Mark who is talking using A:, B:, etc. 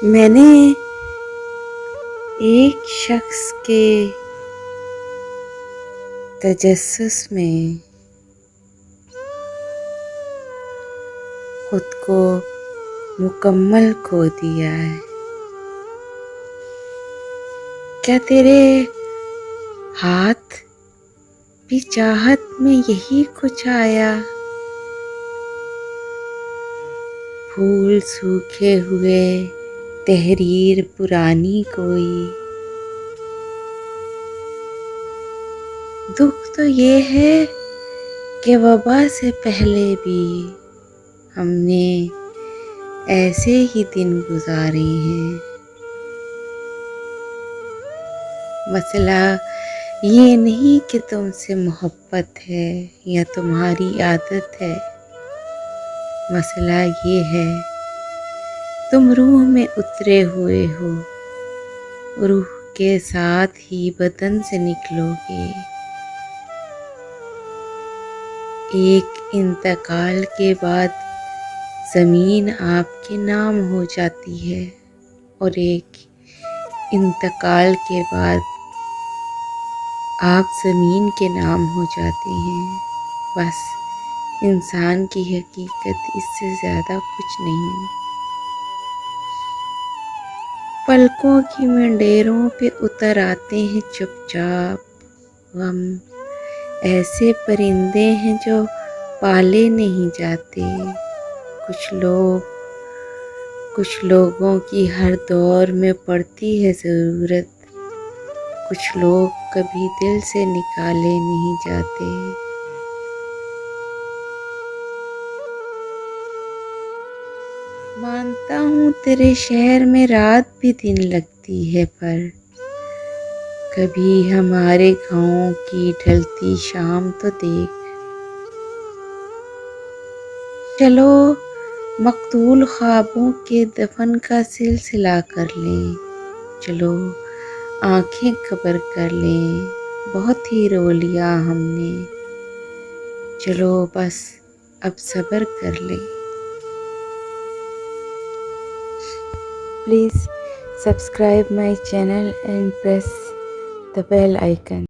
A: मैंने एक शख्स के तजस्सुस में खुद को मुकम्मल खो दिया है। क्या तेरे हाथ भी चाहत में यही कुछ आया? फूल सूखे हुए, तहरीर पुरानी कोई। दुख तो ये है कि वबा से पहले भी हमने ऐसे ही दिन गुजारे हैं। मसला ये नहीं कि तुमसे मोहब्बत है या तुम्हारी आदत है। मसला ये है तुम रूह में उतरे हुए हो, रूह के साथ ही बदन से निकलोगे। एक इंतकाल के बाद ज़मीन आपके नाम हो जाती है और एक इंतकाल के बाद आप ज़मीन के नाम हो जाते हैं। बस इंसान की हकीकत इससे ज़्यादा कुछ नहीं। पलकों की मंडेरों पे उतर आते हैं चुपचाप गम। ऐसे परिंदे हैं जो पाले नहीं जाते। कुछ लोगों की हर दौर में पड़ती है ज़रूरत। कुछ लोग कभी दिल से निकाले नहीं जाते। मानता हूँ तेरे शहर में रात भी दिन लगती है, पर कभी हमारे गाँव की ढलती शाम तो देख। चलो मकतूल ख्वाबों के दफन का सिलसिला कर लें। चलो आंखें कब्र कर लें, बहुत ही रो लिया हमने। चलो बस अब सब्र कर लें। Please subscribe my channel and press the bell icon.